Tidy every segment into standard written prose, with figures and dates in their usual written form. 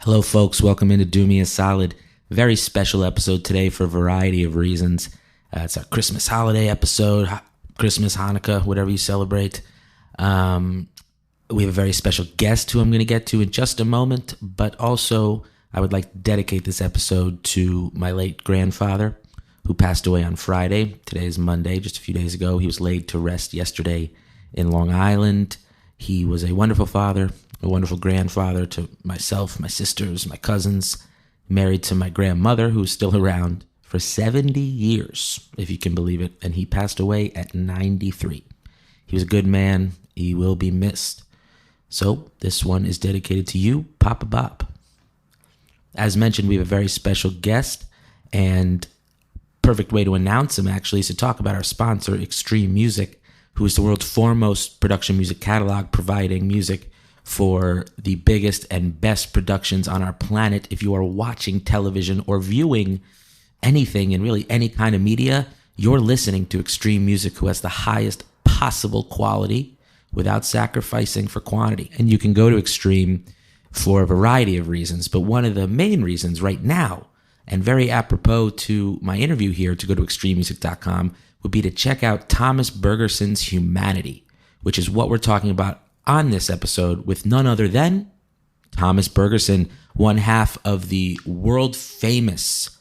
Hello, folks. Welcome into Do Me a Solid. Very special episode today for a variety of reasons. It's our Christmas holiday episode, Christmas, Hanukkah, whatever you celebrate. We have a very special guest who I'm going to get to in just a moment, but also I would like to dedicate this episode to my late grandfather who passed away on Friday. Today is Monday, just a few days ago. He was laid to rest yesterday in Long Island. He was a wonderful father, a wonderful grandfather to myself, my sisters, my cousins, married to my grandmother, who's still around for 70 years, if you can believe it, and he passed away at 93. He was a good man. He will be missed. So this one is dedicated to you, Papa Bob. As mentioned, we have a very special guest, and perfect way to announce him, actually, is to talk about our sponsor, Extreme Music, who is the world's foremost production music catalog, providing music for the biggest and best productions on our planet. If you are watching television or viewing anything in really any kind of media, you're listening to Extreme Music, who has the highest possible quality without sacrificing for quantity. And you can go to Extreme for a variety of reasons, but one of the main reasons right now, and very apropos to my interview here, to go to extrememusic.com, would be to check out Thomas Bergersen's Humanity, which is what we're talking about on this episode with none other than Thomas Bergersen, one half of the world famous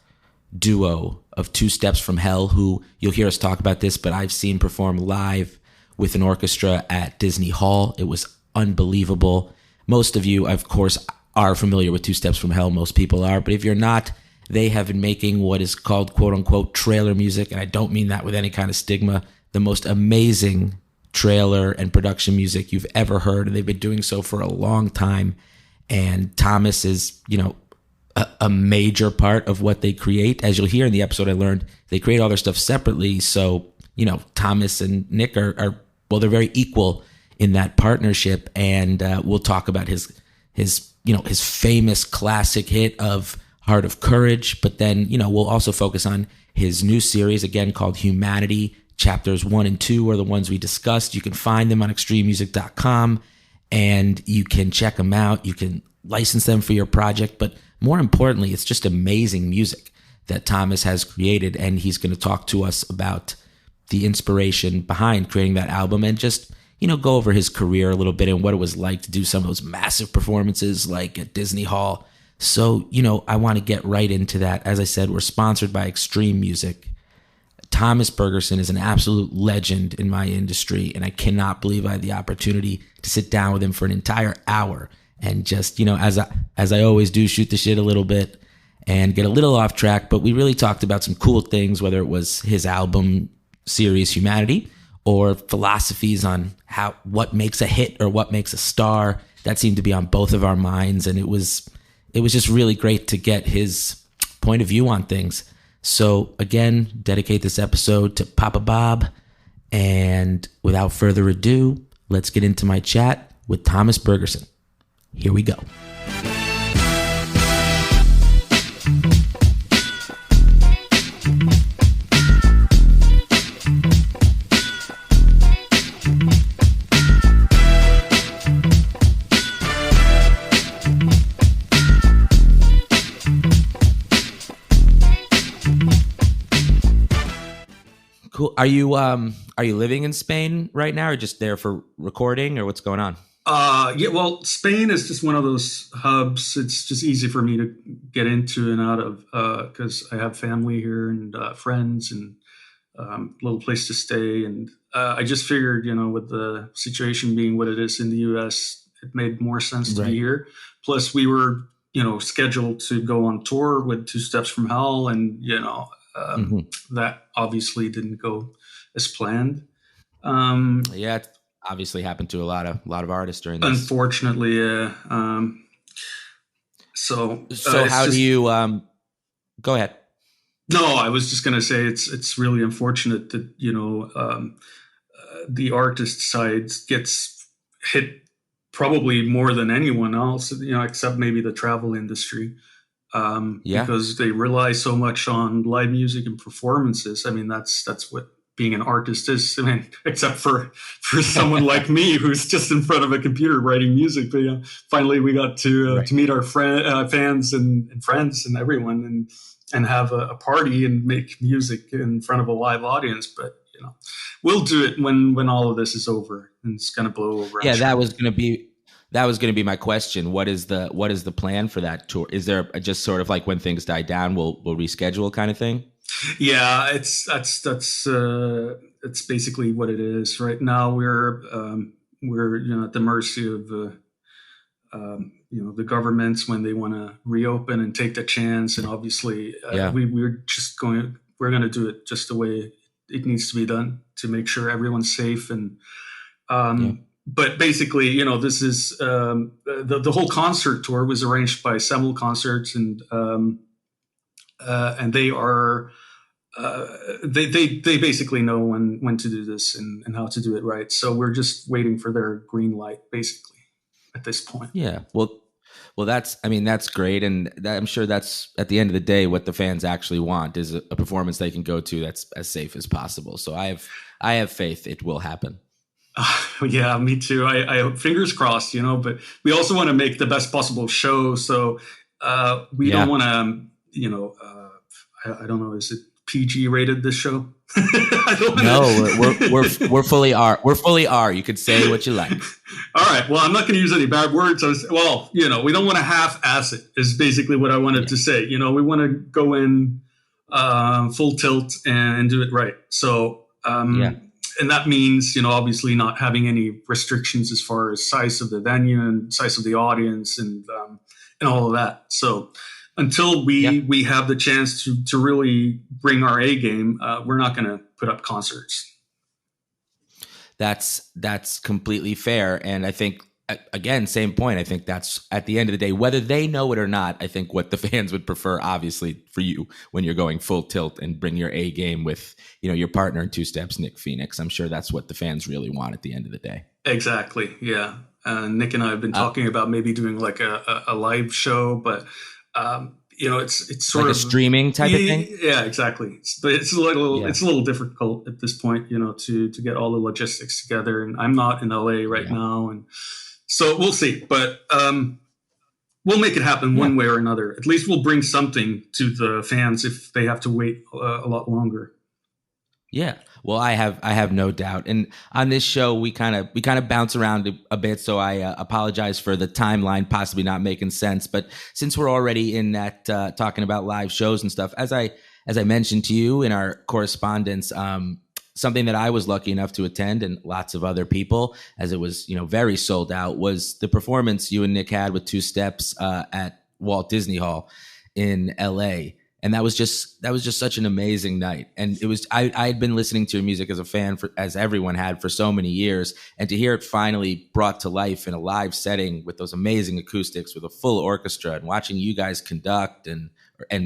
duo of Two Steps from Hell, who you'll hear us talk about this, but I've seen perform live with an orchestra at Disney Hall. It was unbelievable. Most of you, of course, are familiar with Two Steps from Hell. Most people are, but if you're not, they have been making what is called quote unquote trailer music. And I don't mean that with any kind of stigma. The most amazing trailer and production music you've ever heard. And they've been doing so for a long time. And Thomas is, a major part of what they create. As you'll hear in the episode, I learned they create all their stuff separately. So, Thomas and Nick are they're very equal in that partnership. And we'll talk about his famous classic hit of Heart of Courage. But then, we'll also focus on his new series, again, called Humanity. Chapters 1 and 2 are the ones we discussed. You can find them on extrememusic.com and you can check them out. You can license them for your project. But more importantly, it's just amazing music that Thomas has created. And he's going to talk to us about the inspiration behind creating that album and just, go over his career a little bit and what it was like to do some of those massive performances like at Disney Hall. So, I want to get right into that. As I said, we're sponsored by Extreme Music. Thomas Bergersen is an absolute legend in my industry, and I cannot believe I had the opportunity to sit down with him for an entire hour and just, as I always do, shoot the shit a little bit and get a little off track. But we really talked about some cool things, whether it was his album series Humanity or philosophies on what makes a hit or what makes a star. That seemed to be on both of our minds, and it was just really great to get his point of view on things. So again, dedicate this episode to Papa Bob. And without further ado, let's get into my chat with Thomas Bergersen. Here we go. Cool. Are you living in Spain right now, or just there for recording, or what's going on? Yeah, well, Spain is just one of those hubs. It's just easy for me to get into and out of because I have family here and friends and little place to stay. And I just figured, with the situation being what it is in the U.S., it made more sense to be here. Plus, we were, scheduled to go on tour with Two Steps from Hell, and that obviously didn't go as planned. Yeah, it obviously happened to a lot of artists during this. Unfortunately, yeah. So how do you? Go ahead. No, I was just going to say it's really unfortunate that the artist side gets hit probably more than anyone else, except maybe the travel industry. Because they rely so much on live music and performances. I mean, that's what being an artist is. I mean, except for someone like me who's just in front of a computer writing music. But finally we got to meet our fans and friends and everyone, and have a party and make music in front of a live audience. But we'll do it when all of this is over, and it's going to blow over. Yeah, that was going to be my question. What is the plan for that tour? Is there just sort of like when things die down, we'll reschedule kind of thing? Yeah, it's basically what it is right now. We're at the mercy of the governments when they want to reopen and take the chance. And obviously, we're going to do it just the way it needs to be done to make sure everyone's safe. And but basically, this is the whole concert tour was arranged by Semel Concerts, and they are they basically know when to do this and how to do it right. So we're just waiting for their green light, basically, at this point. Yeah. Well, that's great. And I'm sure that's at the end of the day, what the fans actually want is a performance they can go to that's as safe as possible. So I have faith it will happen. Yeah, me too. I hope, fingers crossed, but we also want to make the best possible show. So we don't want to, I don't know, is it PG rated, this show? We're fully R. We're fully R. You could say what you like. All right. Well, I'm not going to use any bad words. We don't want to half-ass it is basically what I wanted to say. We want to go in full tilt and do it right. So, and that means, obviously not having any restrictions as far as size of the venue and size of the audience and all of that. So until we have the chance to really bring our A game, we're not going to put up concerts. That's completely fair. And I think, again, same point. I think that's at the end of the day, whether they know it or not, I think what the fans would prefer, obviously, for you when you're going full tilt and bring your A game with, your partner in Two Steps, Nick Phoenix. I'm sure that's what the fans really want at the end of the day. Exactly. Yeah. Nick and I have been talking about maybe doing like a live show, but it's sort like of a streaming type of thing. Yeah, exactly. It's a little difficult at this point, to get all the logistics together. And I'm not in LA right now, and so we'll see. But we'll make it happen one way or another. At least we'll bring something to the fans if they have to wait a lot longer. Yeah. Well, I have no doubt. And on this show, we kind of bounce around a bit. So I apologize for the timeline possibly not making sense. But since we're already in that talking about live shows and stuff, as I mentioned to you in our correspondence, something that I was lucky enough to attend, and lots of other people, as it was very sold out, was the performance you and Nick had with Two Steps at Walt Disney Hall in LA. And that was just such an amazing night. And it was, I had been listening to your music as a fan as everyone had for so many years. And to hear it finally brought to life in a live setting with those amazing acoustics, with a full orchestra, and watching you guys conduct and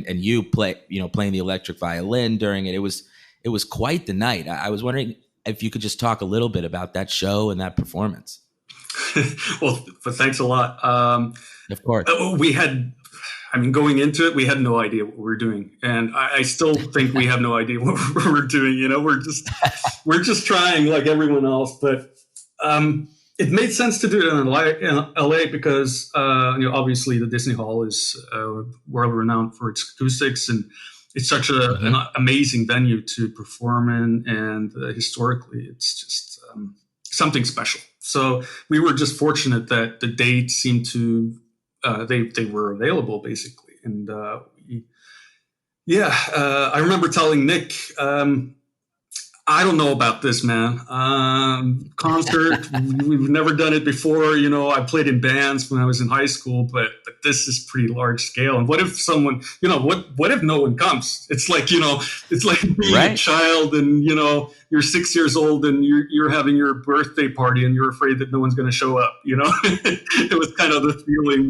you play, playing the electric violin during it. It was quite the night. I was wondering if you could just talk a little bit about that show and that performance. Well, thanks a lot. Of course. Going into it, we had no idea what we were doing, and I still think we have no idea what we're doing. We're just trying like everyone else. But it made sense to do it in LA because obviously the Disney Hall is world renowned for its acoustics, and it's such an amazing venue to perform in, and historically, it's just something special. So we were just fortunate that the date seemed to. They were available basically. And I remember telling Nick, I don't know about this, man. Concert, we've never done it before. I played in bands when I was in high school, but this is pretty large scale. And what if someone, what if no one comes? It's like, it's like being a child and, you're 6 years old and you're having your birthday party and you're afraid that no one's going to show up, It was kind of the feeling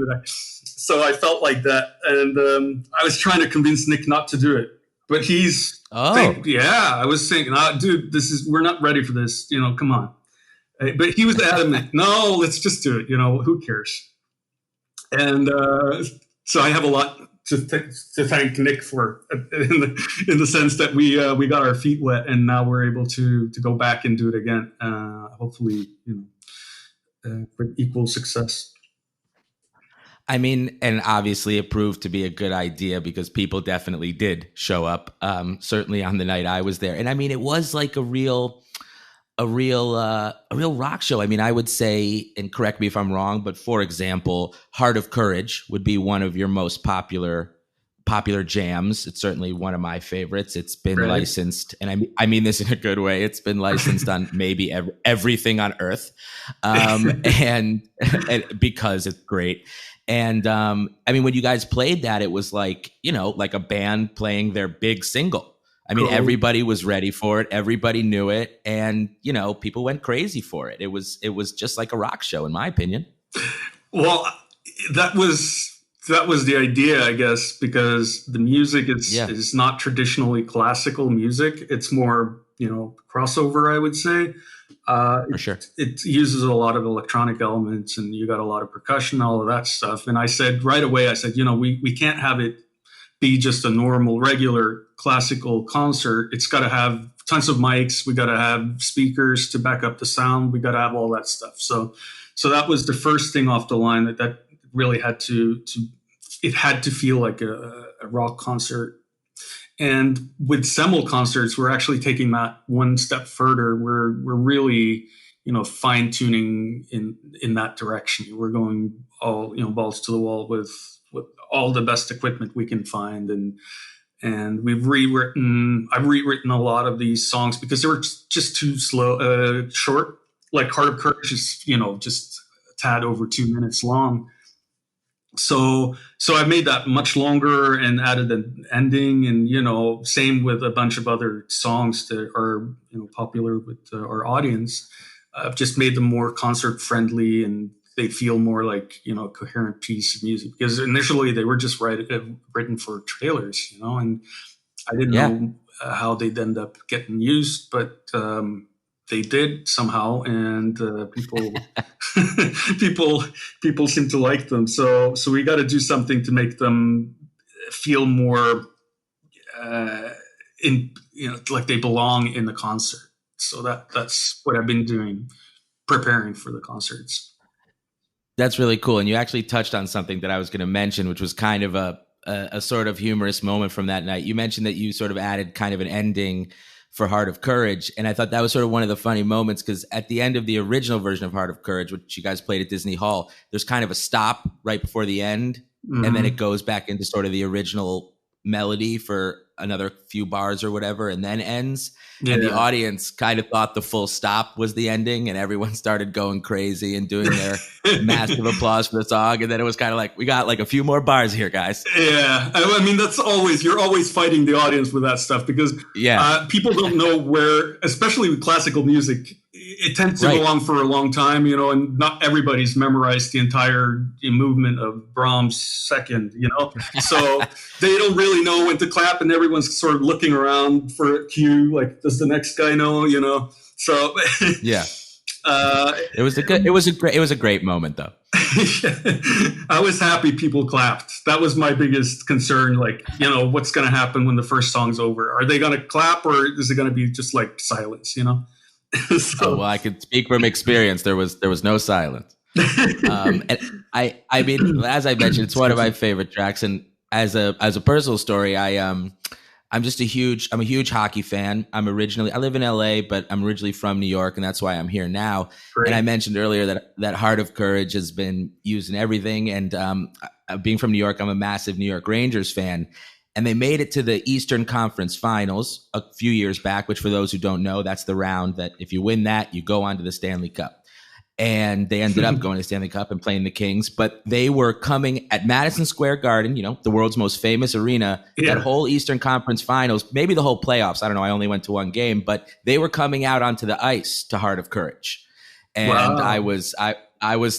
so I felt like that. And I was trying to convince Nick not to do it. But I was thinking, dude, we're not ready for this. Come on. But he was adamant. No, let's just do it. Who cares? And so I have a lot to thank Nick for in the sense that we got our feet wet and now we're able to go back and do it again. Hopefully, with equal success. I mean, and obviously it proved to be a good idea because people definitely did show up. Certainly on the night I was there, and I mean, it was like a real rock show. I mean, I would say, and correct me if I'm wrong, but for example, Heart of Courage would be one of your most popular jams. It's certainly one of my favorites. It's been licensed, and I mean this in a good way. It's been licensed on maybe everything on earth, and because it's great. And I mean, when you guys played that, it was like, like a band playing their big single. I mean, Everybody was ready for it. Everybody knew it. And, people went crazy for it. It was just like a rock show, in my opinion. Well, that was the idea, I guess, because the music is not traditionally classical music. It's more, crossover, I would say. For sure. It uses a lot of electronic elements and you got a lot of percussion, all of that stuff. And I said right away, we can't have it be just a normal, regular classical concert. It's got to have tons of mics. We got to have speakers to back up the sound. We got to have all that stuff. So that was the first thing off the line that really had it had to feel like a rock concert. And with Semmel concerts, we're actually taking that one step further. We're really, fine tuning in that direction. We're going all, balls to the wall with all the best equipment we can find. And I've rewritten a lot of these songs because they were just too short. Like Heart of Courage is, just a tad over 2 minutes long. So I made that much longer and added an ending, and same with a bunch of other songs that are popular with our audience. I've just made them more concert friendly, and they feel more like a coherent piece of music. Because initially they were just written for trailers, and I didn't know how they'd end up getting used, but they did somehow, and people seem to like them. So we got to do something to make them feel more like they belong in the concert. So that's what I've been doing, preparing for the concerts. That's really cool. And you actually touched on something that I was going to mention, which was kind of a sort of humorous moment from that night. You mentioned that you sort of added kind of an ending for Heart of Courage. And I thought that was sort of one of the funny moments because at the end of the original version of Heart of Courage, which you guys played at Disney Hall, there's kind of a stop right before the end. Mm-hmm. And then it goes back into sort of the original melody for another few bars or whatever, and then ends. Yeah. And the audience kind of thought the full stop was the ending, and everyone started going crazy and doing their massive applause for the song. And then it was kind of like, we got like a few more bars here, guys. Yeah. I mean, you're always fighting the audience with that stuff because people don't know where, especially with classical music, it tends to go on for a long time, and not everybody's memorized the entire movement of Brahms' second, so they don't really know when to clap, and everyone's sort of looking around for a cue, like, does the next guy know, So yeah, it was a great moment though. I was happy people clapped. That was my biggest concern. Like, what's going to happen when the first song's over? Are they going to clap, or is it going to be just like silence? Well, I can speak from experience. There was no silence. And I mean, as I mentioned, it's one of my favorite tracks. And as a personal story, I'm a huge hockey fan. I live in LA, but I'm originally from New York, and that's why I'm here now. Great. And I mentioned earlier that Heart of Courage has been used in everything. And being from New York, I'm a massive New York Rangers fan. And they made it to the Eastern Conference Finals a few years back, which for those who don't know, that's the round that if you win that, you go on to the Stanley Cup. And they ended up going to the Stanley Cup and playing the Kings. But they were coming at Madison Square Garden, the world's most famous arena, that whole Eastern Conference Finals, maybe the whole playoffs. I don't know. I only went to one game. But they were coming out onto the ice to Heart of Courage. And I was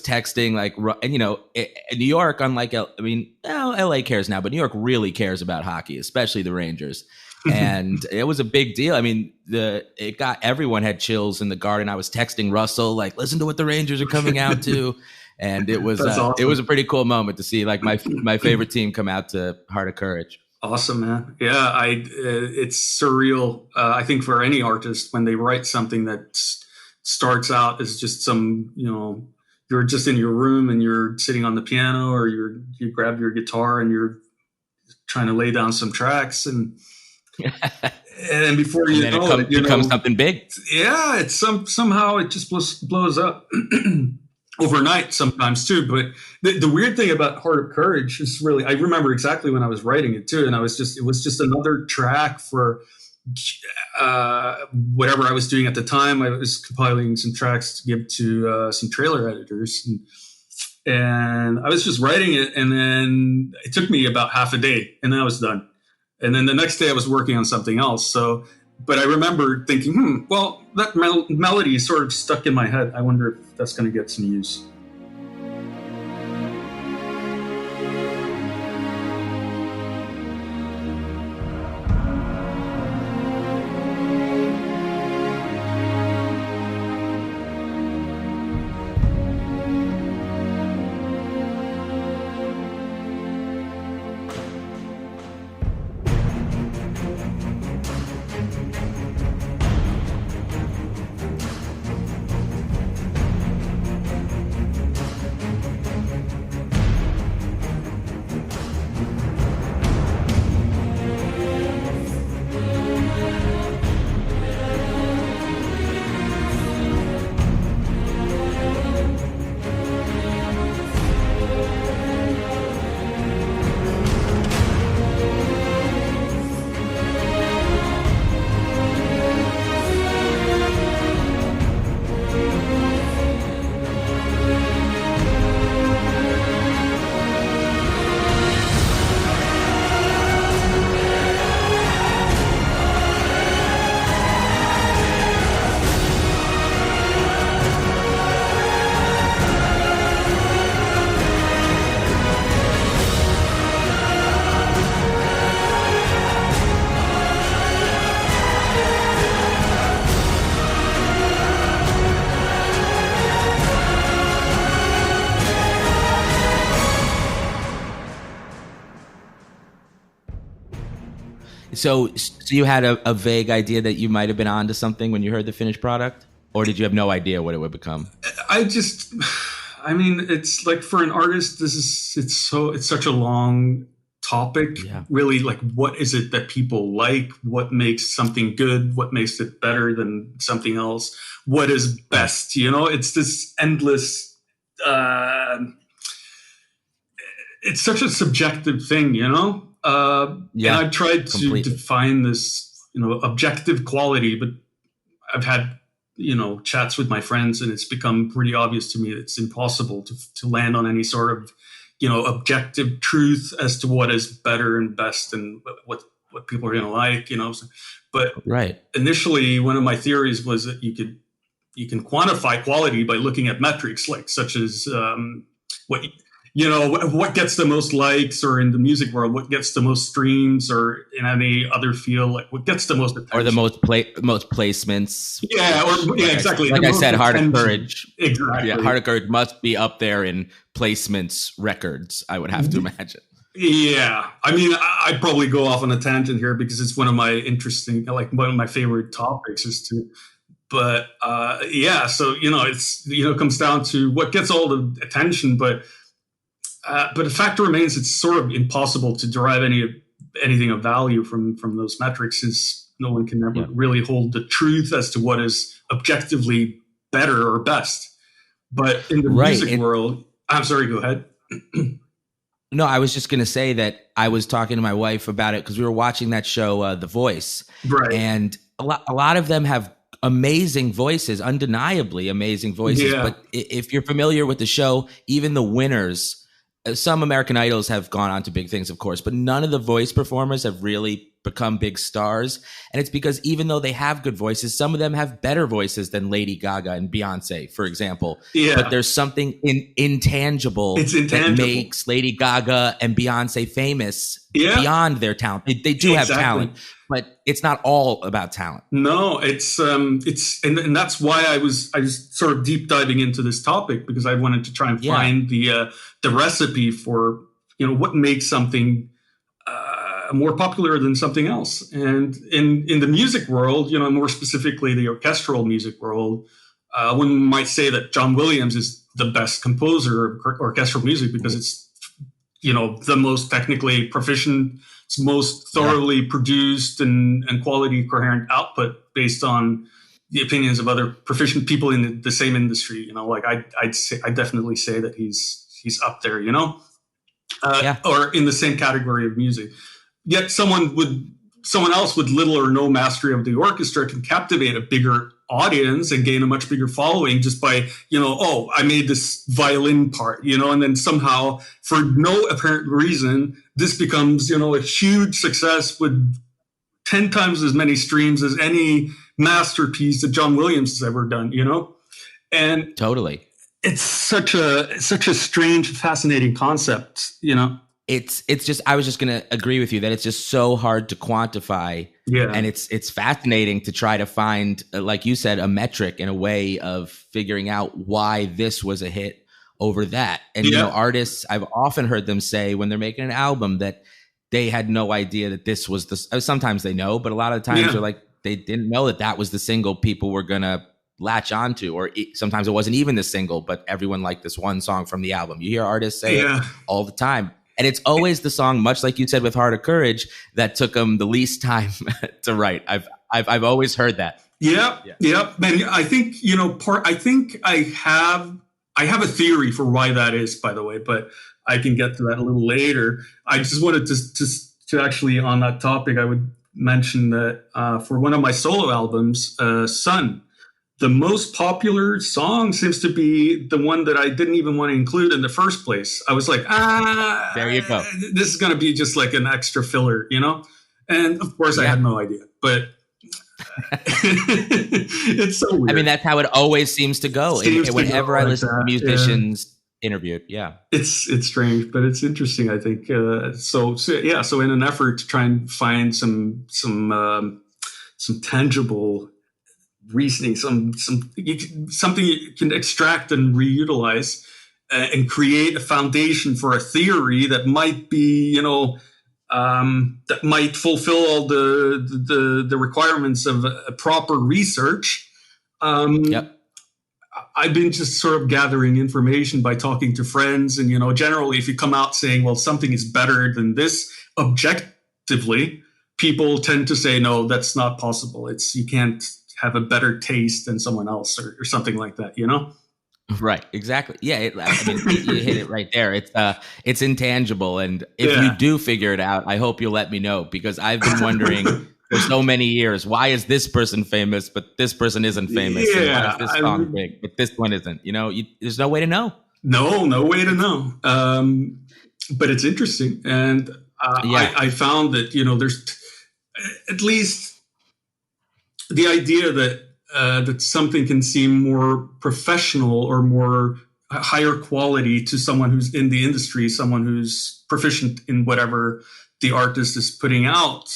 texting and in New York, unlike, LA cares now, but New York really cares about hockey, especially the Rangers. And it was a big deal. I mean, everyone had chills in the Garden. I was texting Russell, like, listen to what the Rangers are coming out to. And it was That's awesome. it was a pretty cool moment to see like my favorite team come out to Heart of Courage. Awesome, man. Yeah, it's surreal. I think for any artist when they write something that starts out as just some, you're just in your room and you're sitting on the piano, or you grab your guitar and you're trying to lay down some tracks, and before you know it, becomes something big. Yeah, it's somehow it just blows up. Overnight sometimes too. But the weird thing about Heart of Courage is really, I remember exactly when I was writing it too. And it was just another track for whatever I was doing at the time. I was compiling some tracks to give to some trailer editors. And I was just writing it. And then it took me about half a day and then I was done. And then the next day I was working on something else. So, but I remember thinking, well, that melody is sort of stuck in my head. I wonder if that's going to get some use. So you had a vague idea that you might have been onto something when you heard the finished product, or did you have no idea what it would become? It's like for an artist, it's such a long topic. Yeah. Really, like, what is it that people like? What makes something good? What makes it better than something else? What is best? It's this endless. It's such a subjective thing, And I've tried to define this, objective quality, but I've had, chats with my friends, and it's become pretty obvious to me that it's impossible to land on any sort of, objective truth as to what is better and best and what people are going to like, But initially, one of my theories was that you can quantify quality by looking at metrics, like such as what gets the most likes, or in the music world, what gets the most streams, or in any other field, like what gets the most attention. Or the most placements. Exactly. Like I said, Heart of Courage. Exactly. Yeah, Heart of Courage must be up there in placements records, I would have to imagine. Yeah. I'd probably go off on a tangent here because it's one of my one of my favorite topics but so, it comes down to what gets all the attention, but the fact remains, it's sort of impossible to derive anything of value from those metrics, since no one can ever really hold the truth as to what is objectively better or best. But in the music world, I'm sorry, go ahead. No, I was just going to say that I was talking to my wife about it because we were watching that show, The Voice. Right. And a lot of them have amazing voices, undeniably amazing voices. Yeah. But if you're familiar with the show, even the winners, some American Idols have gone on to big things, of course, but none of the voice performers have really become big stars. And it's because even though they have good voices, some of them have better voices than Lady Gaga and Beyonce, for example. Yeah. But there's something intangible that makes Lady Gaga and Beyonce famous beyond their talent. They do have talent, but it's not all about talent. No, and that's why I was sort of deep diving into this topic, because I wanted to try and find the recipe for, what makes something more popular than something else. And in the music world, more specifically the orchestral music world, one might say that John Williams is the best composer of orchestral music because it's, the most technically proficient, it's most thoroughly produced and quality coherent output based on the opinions of other proficient people in the same industry. I'd definitely say that he's up there, or in the same category of music. Yet someone else with little or no mastery of the orchestra can captivate a bigger audience and gain a much bigger following just by, I made this violin part, and then somehow for no apparent reason, this becomes, a huge success with 10 times as many streams as any masterpiece that John Williams has ever done, And totally. It's such a strange, fascinating concept, It's just, I was just going to agree with you that it's just so hard to quantify. Yeah. And it's fascinating to try to find, like you said, a metric and a way of figuring out why this was a hit over that. And, artists, I've often heard them say when they're making an album that they had no idea that this was sometimes they know, but a lot of the times they're like, they didn't know that was the single people were going to latch onto, or sometimes it wasn't even the single, but everyone liked this one song from the album. You hear artists say it all the time. And it's always the song, much like you said with Heart of Courage, that took them the least time to write. I've always heard that. Yeah. And I think, I have a theory for why that is, by the way, but I can get to that a little later. I just wanted to actually, on that topic, I would mention that for one of my solo albums, Sun, the most popular song seems to be the one that I didn't even want to include in the first place. I was like, there you go. This is going to be just like an extra filler, And of course I had no idea, but it's so weird. I mean, that's how it always seems to go. Whenever I listen to musicians interviewed. Yeah. It's strange, but it's interesting, I think. So in an effort to try and find some tangible reasoning, something you can extract and reutilize, and create a foundation for a theory that might be, that might fulfill all the requirements of a proper research. I've been just sort of gathering information by talking to friends, and generally, if you come out saying, well, something is better than this objectively, people tend to say, no, that's not possible. You can't have a better taste than someone else, or something like that, Right. Exactly. Yeah. You hit it right there. It's intangible. And if you do figure it out, I hope you'll let me know, because I've been wondering for so many years, why is this person famous, but this person isn't famous? Yeah. And why is this song big, but this one isn't? There's no way to know. No way to know. But it's interesting. And I found that, there's at least the idea that something can seem more professional or more higher quality to someone who's in the industry, someone who's proficient in whatever the artist is putting out.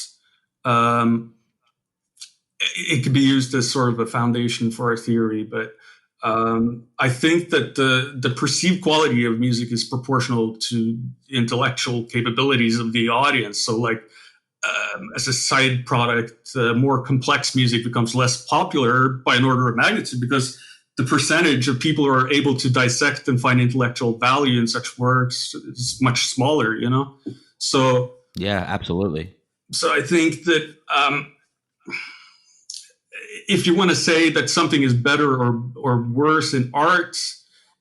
It could be used as sort of a foundation for a theory, but I think that the perceived quality of music is proportional to the intellectual capabilities of the audience. So as a side product, more complex music becomes less popular by an order of magnitude, because the percentage of people who are able to dissect and find intellectual value in such works is much smaller, So yeah, absolutely. So I think that if you want to say that something is better or worse in art,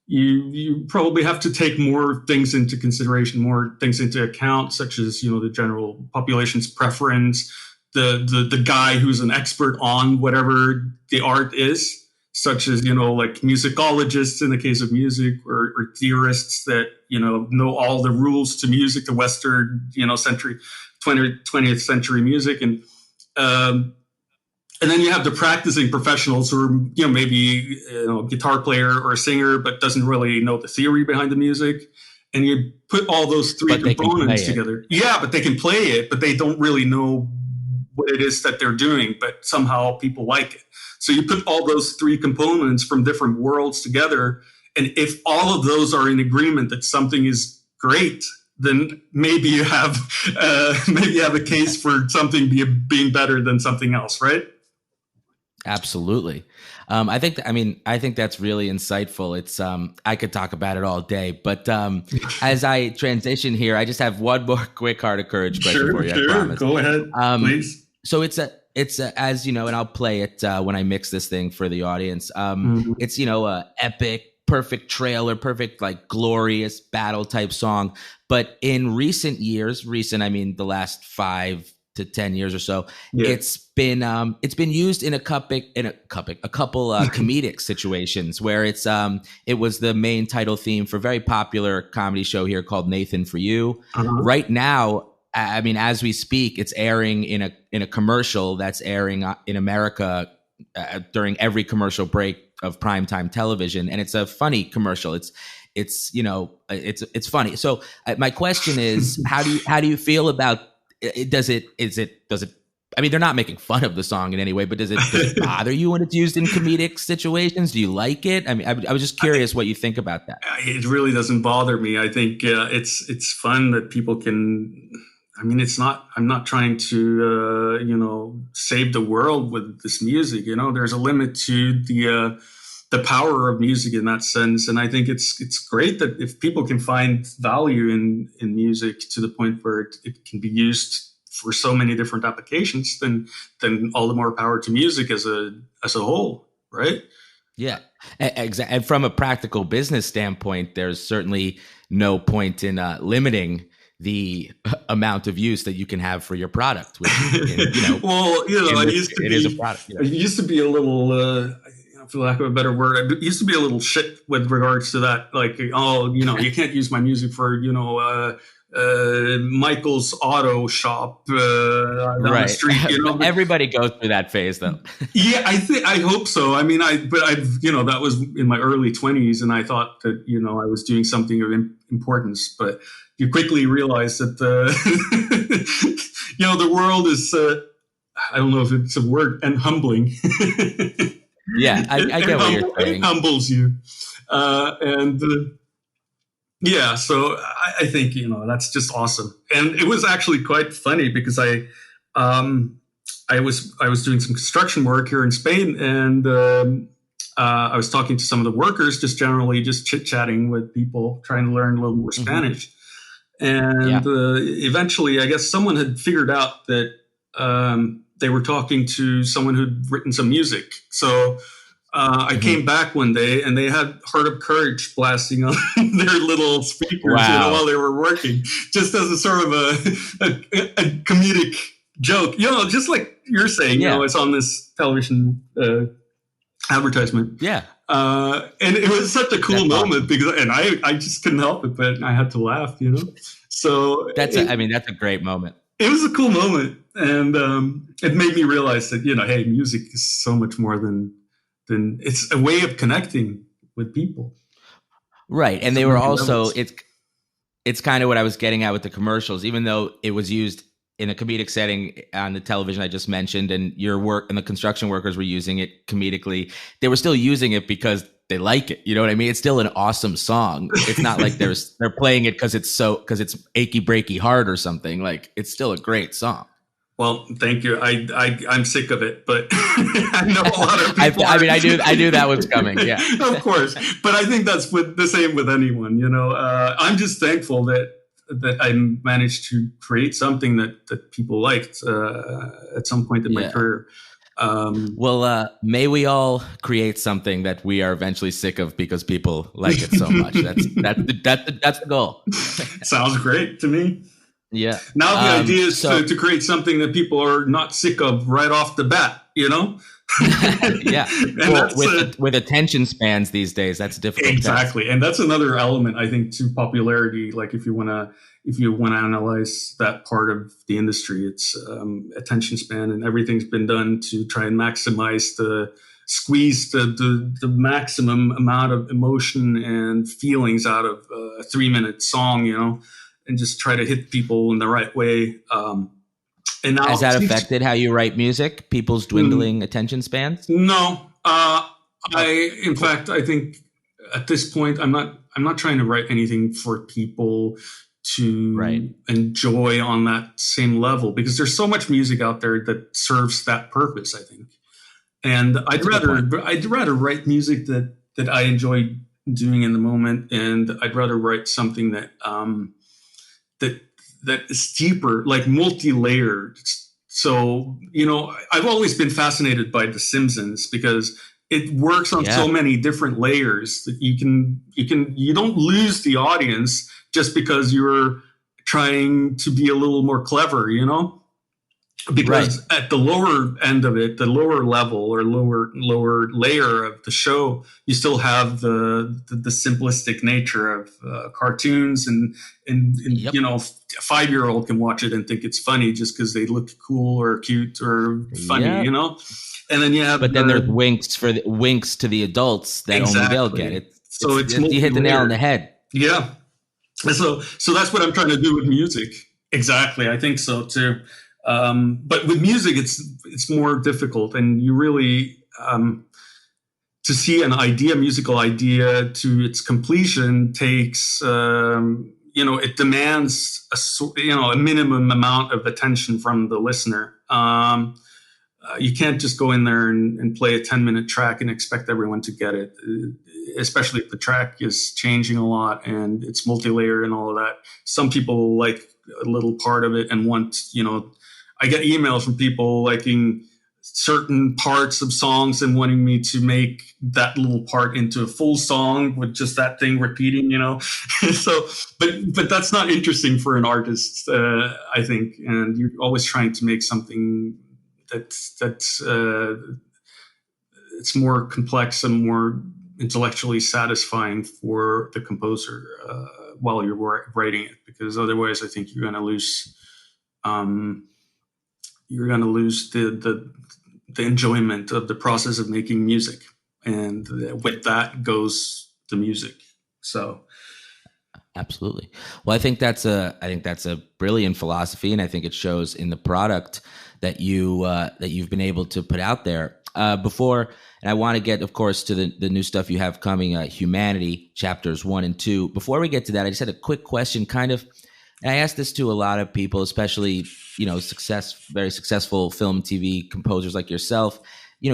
you probably have to take more things into consideration, more things into account, such as, the general population's preference, the guy who's an expert on whatever the art is. such as, like musicologists in the case of music, or theorists that, know all the rules to music, the Western, century, 20th century music. And then you have the practicing professionals who are, maybe, a guitar player or a singer, but doesn't really know the theory behind the music. And you put all those three components together. Yeah, but they can play it, but they don't really know what it is that they're doing, but somehow people like it. So you put all those three components from different worlds together. And if all of those are in agreement that something is great, then maybe you have a case for something being better than something else, right? Absolutely. I think that's really insightful. It's I could talk about it all day, but as I transition here, I just have one more quick heart of courage question for you. I promise. Go ahead, please. So it's as you know, and I'll play it when I mix this thing for the audience. It's a epic, perfect trailer, perfect, like, glorious battle type song. But in recent years, I mean the last 5 to 10 years or so, it's been used in a couple comedic situations where it was the main title theme for a very popular comedy show here called Nathan For You. Right now, I mean, as we speak, it's airing in a commercial that's airing in America during every commercial break of primetime television, and it's a funny commercial. It's funny. So my question is, how do you feel about it? Does it? I mean, they're not making fun of the song in any way, but does it bother you when it's used in comedic situations? Do you like it? I mean, I was just curious what you think about that. It really doesn't bother me. I think it's fun that people can. I mean, I'm not trying to, save the world with this music. There's a limit to the power of music in that sense. And I think it's great that if people can find value in music to the point where it can be used for so many different applications, then all the more power to music as a whole, right? Yeah, exactly. And from a practical business standpoint, there's certainly no point in limiting the amount of use that you can have for your product. Which, it is a product. It used to be a little, for lack of a better word, it used to be a little shit with regards to that. Like, you can't use my music for, Michael's Auto Shop down the street. Everybody goes through that phase, though. Yeah, I hope so. I mean, that was in my early 20s, and I thought that I was doing something of importance, but you quickly realize that the world is I don't know if it's a word, and humbling. Yeah, I get what you're saying. It humbles you, yeah. So I think that's just awesome, and it was actually quite funny because I was doing some construction work here in Spain, and I was talking to some of the workers, just chit chatting with people, trying to learn a little more Spanish. And eventually, I guess someone had figured out that they were talking to someone who'd written some music. So I came back one day, and they had Heart of Courage blasting on their little speakers while they were working, just as a sort of a comedic joke. Just like you're saying, it's on this television advertisement. Yeah. And it was such a cool moment because I just couldn't help it, but I had to laugh, So that's a great moment. It was a cool moment, and it made me realize that hey, music is so much more than it's a way of connecting with people. Right, and they were also it's kind of what I was getting at with the commercials, even though it was used in a comedic setting on the television I just mentioned, and your work and the construction workers were using it comedically, they were still using it because they like it. You know what I mean? It's still an awesome song. It's not like they're playing it because it's achy breaky heart or something. Like, it's still a great song. Well, thank you. I'm sick of it, but I know a lot of people. I knew that was coming. Yeah, of course. But I think that's the same with anyone. I'm just thankful that I managed to create something that people liked at some point in my career. May we all create something that we are eventually sick of because people like it so much. That's the goal. Sounds great to me. Yeah. Now the idea is to create something that people are not sick of right off the bat. Yeah. And Well, that's with attention spans these days, that's a difficult task. exactly, and that's another element I think to popularity. Like if you want to analyze that part of the industry, it's attention span, and everything's been done to try and maximize squeeze the maximum amount of emotion and feelings out of a 3 minute song, and just try to hit people in the right way. And now, Has that affected how you write music? People's dwindling attention spans? no, in fact, I think at this point, I'm not trying to write anything for people to enjoy on that same level, because there's so much music out there that serves that purpose, I think. And I'd rather write music that I enjoy doing in the moment, and I'd rather write something that that is deeper, like multi-layered. So, I've always been fascinated by The Simpsons because it works on so many different layers that you don't lose the audience just because you're trying to be a little more clever, because at the lower end of it, the lower level or lower layer of the show, you still have the simplistic nature of cartoons, and Yep. a 5-year-old can watch it and think it's funny just because they look cool or cute or funny, and then you have, but then there's winks to the adults that only they'll get it. So you hit the nail on the head. Yeah. So that's what I'm trying to do with music. Exactly. I think so too. But with music, it's more difficult, and you really to see an musical idea to its completion takes it demands a minimum amount of attention from the listener. You can't just go in there and play a 10-minute track and expect everyone to get it, especially if the track is changing a lot and it's multi-layered and all of that. Some people like a little part of it and want, I get emails from people liking certain parts of songs and wanting me to make that little part into a full song with just that thing repeating, So, but that's not interesting for an artist, I think. And you're always trying to make something that's it's more complex and more intellectually satisfying for the composer while you're writing it, because otherwise I think you're going to lose the enjoyment of the process of making music, and with that goes the music. So absolutely. Well, I think that's a brilliant philosophy, and I think it shows in the product that you've been able to put out there. Before, and I want to get, of course, to the new stuff you have coming, Humanity chapters 1 and 2. Before we get to that, I just had a quick question, kind of. And I asked this to a lot of people, especially, very successful film, TV composers like yourself.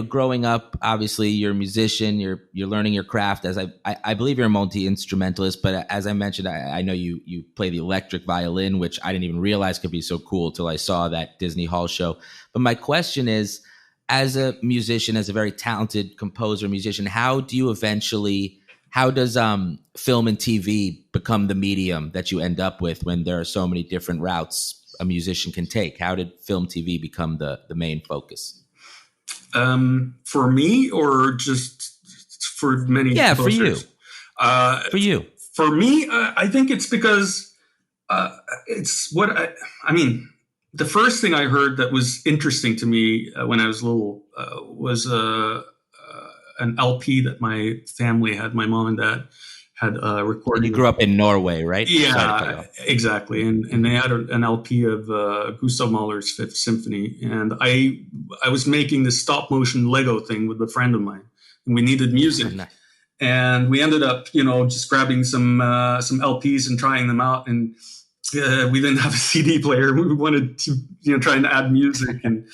Growing up, obviously you're a musician, you're learning your craft. As I believe you're a multi-instrumentalist, but as I mentioned, I know you play the electric violin, which I didn't even realize could be so cool till I saw that Disney Hall show. But my question is, as a musician, as a very talented composer, musician, how does film and TV become the medium that you end up with when there are so many different routes a musician can take? How did film TV become the main focus? For me, or just for many composers? For you. For me, I think it's because it's what I mean. The first thing I heard that was interesting to me when I was little was an LP that my family had. My mom and dad had recorded. You grew up in Norway, right? Yeah, exactly. And they had an LP of Gustav Mahler's Fifth Symphony, and I was making this stop motion Lego thing with a friend of mine, and we needed music, and we ended up, just grabbing some LPs and trying them out, and we didn't have a CD player. We wanted to, try and add music, and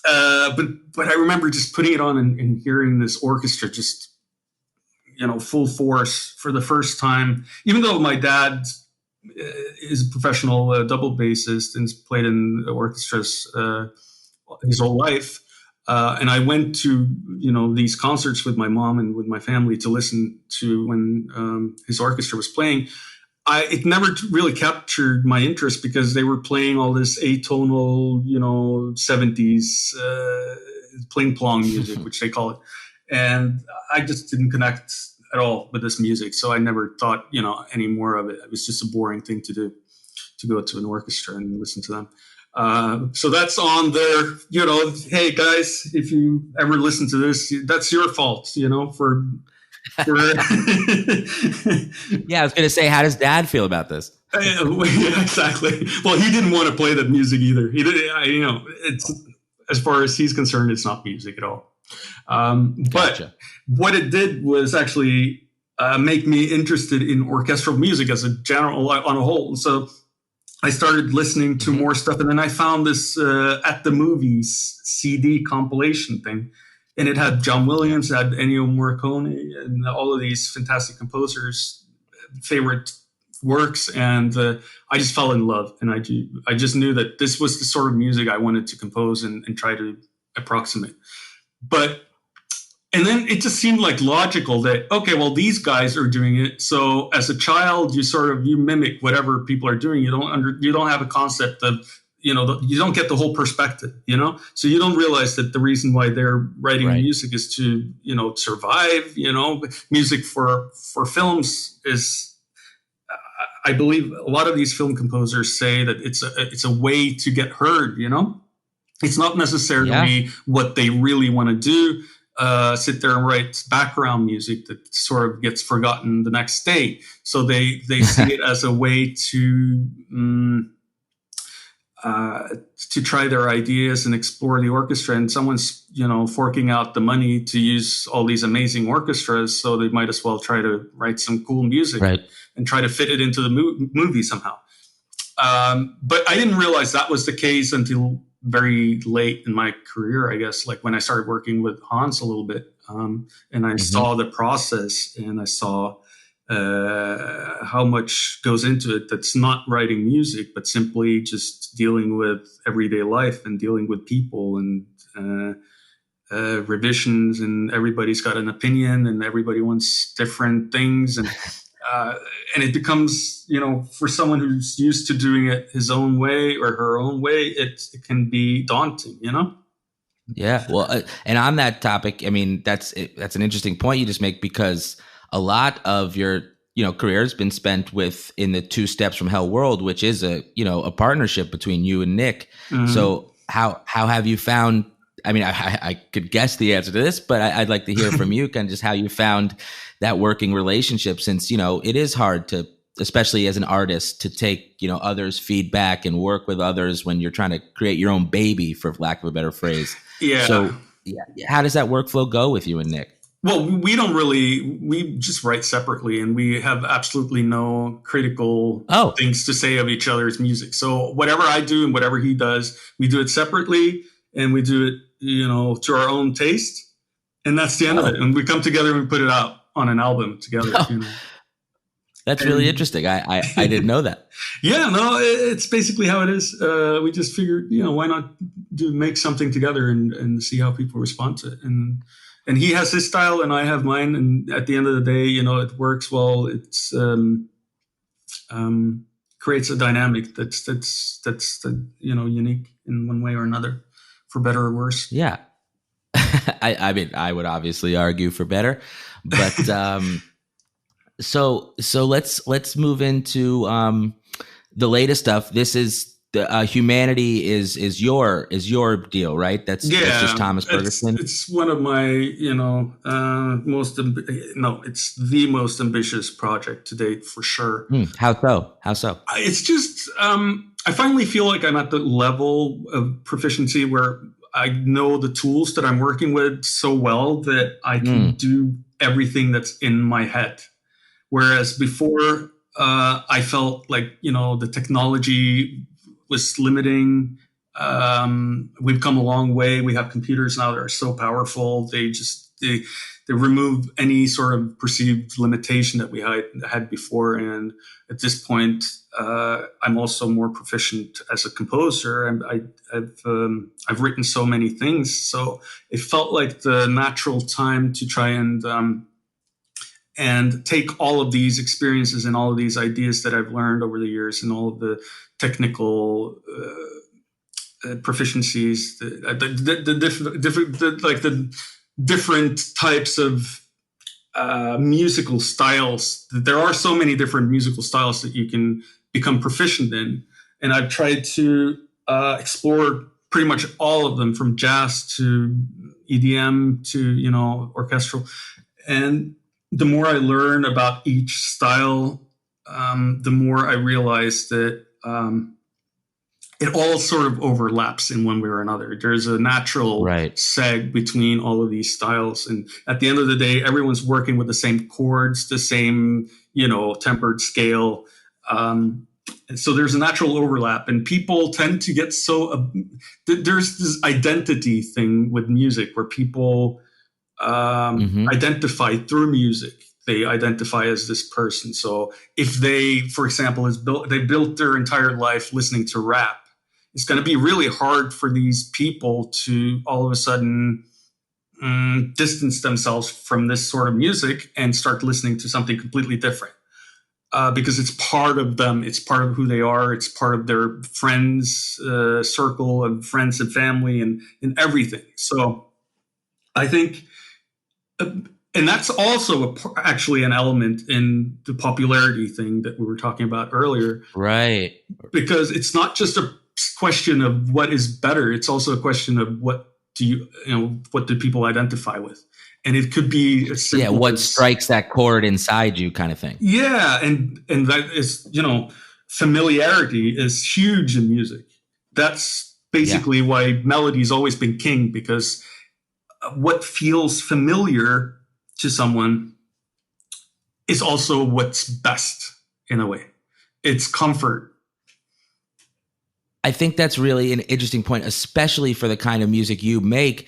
but I remember just putting it on and hearing this orchestra just, full force for the first time. Even though my dad is a professional double bassist and has played in orchestras his whole life, and I went to these concerts with my mom and with my family to listen to when his orchestra was playing. It never really captured my interest because they were playing all this atonal, 70s pling plong music, which they call it. And I just didn't connect at all with this music. So I never thought, any more of it. It was just a boring thing to do, to go to an orchestra and listen to them. So that's on there, hey guys, if you ever listen to this, that's your fault, for Yeah, I was going to say, how does Dad feel about this? Yeah, exactly. Well, he didn't want to play the music either. He did, it's, as far as he's concerned, it's not music at all. But Gotcha. what it did was actually make me interested in orchestral music as a general, on a whole. So I started listening to more stuff, and then I found this At the Movies CD compilation thing. And it had John Williams, it had Ennio Morricone, and all of these fantastic composers' favorite works. And I just fell in love. And I just knew that this was the sort of music I wanted to compose and try to approximate. And then it just seemed like logical that, okay, well, these guys are doing it. So as a child, you mimic whatever people are doing. You don't have a concept of, you don't get the whole perspective, so you don't realize that the reason why they're writing music is to, survive. Music for films is, I believe a lot of these film composers say that it's a way to get heard. It's not necessarily what they really want to do. Sit there and write background music that sort of gets forgotten the next day. So they see it as a way to try their ideas and explore the orchestra, and someone's forking out the money to use all these amazing orchestras, so they might as well try to write some cool music and try to fit it into the movie somehow. But I didn't realize that was the case until very late in my career, I guess, like when I started working with Hans a little bit, and I saw the process, and I saw how much goes into it that's not writing music, but simply just dealing with everyday life and dealing with people and revisions, and everybody's got an opinion and everybody wants different things. And it becomes, for someone who's used to doing it his own way or her own way, it can be daunting, Yeah. Well, and on that topic, I mean, that's an interesting point you just make, because a lot of your, career has been spent in the Two Steps from Hell world, which is a partnership between you and Nick. Mm-hmm. So how have you found, I mean, I could guess the answer to this, but I'd like to hear from you kind of just how you found that working relationship, since, it is hard to, especially as an artist, to take, others' feedback and work with others when you're trying to create your own baby, for lack of a better phrase. Yeah. So how does that workflow go with you and Nick? Well, we just write separately, and we have absolutely no critical things to say of each other's music. So whatever I do and whatever he does, we do it separately, and we do it, to our own taste. And that's the end of it. And we come together and we put it out on an album together. That's really interesting. I didn't know that. Yeah, no, it's basically how it is. We just figured, why not make something together and see how people respond to it. And he has his style and I have mine. And at the end of the day, it works well. It's creates a dynamic that's unique in one way or another, for better or worse. Yeah. I mean, I would obviously argue for better, but so let's move into the latest stuff. This is the Humanity is your deal, right? That's just Thomas Bergersen. It's one of my it's the most ambitious project to date, for sure. How so? It's just I finally feel like I'm at the level of proficiency where I know the tools that I'm working with so well that I can do everything that's in my head. Whereas before, I felt like, the technology was limiting. We've come a long way. We have computers now that are so powerful. They remove any sort of perceived limitation that we had before. And at this point, I'm also more proficient as a composer, and I've written so many things. So it felt like the natural time to try and take all of these experiences and all of these ideas that I've learned over the years and all of the technical proficiencies, the different types of musical styles. There are so many different musical styles that you can become proficient in, and I've tried to explore pretty much all of them, from jazz to EDM to orchestral. And the more I learn about each style, the more I realize that it all sort of overlaps in one way or another. There's a natural seg between all of these styles. And at the end of the day, everyone's working with the same chords, the same, tempered scale. So there's a natural overlap, and people tend to get there's this identity thing with music where people identify through music. They identify as this person. So if they, for example, they built their entire life listening to rap, it's going to be really hard for these people to all of a sudden distance themselves from this sort of music and start listening to something completely different. Because it's part of them, it's part of who they are, it's part of their friends circle of friends and family and everything. So I think, and that's also actually an element in the popularity thing that we were talking about earlier. Right. Because it's not just a question of what is better, it's also a question of what do people identify with. And it could be what strikes that chord inside you, kind of thing. Yeah, and that is, familiarity is huge in music. That's basically why melody's always been king, because what feels familiar to someone is also what's best in a way. It's comfort. I think that's really an interesting point, especially for the kind of music you make,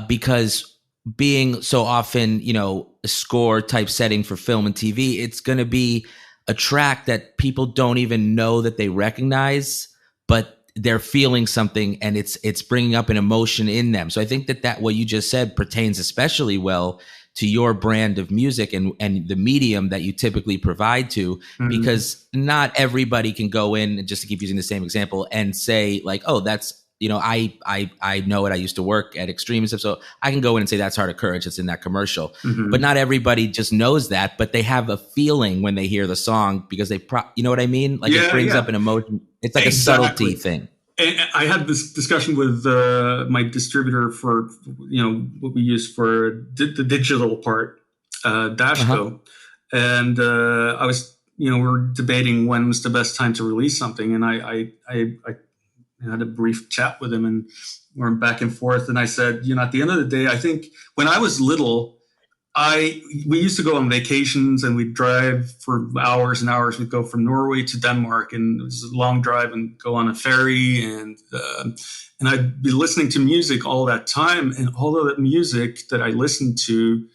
because being so often, a score type setting for film and TV, it's going to be a track that people don't even know that they recognize, but they're feeling something and it's bringing up an emotion in them. So I think that what you just said pertains especially well to your brand of music and the medium that you typically provide to, because not everybody can go in, just to keep using the same example, and say like, oh, that's, I know it. I used to work at Extreme and stuff, so I can go in and say that's Heart of Courage. It's in that commercial. But not everybody just knows that, but they have a feeling when they hear the song because you know what I mean? Like it brings up an emotion. It's like a subtlety thing. And I had this discussion with my distributor for, what we use for the digital part, Dashco. And I was, we were debating when was the best time to release something. And I had a brief chat with him and we went back and forth. And I said, at the end of the day, I think when I was little, we used to go on vacations and we'd drive for hours and hours. We'd go from Norway to Denmark, and it was a long drive, and go on a ferry. And I'd be listening to music all that time. And all of that music that I listened to,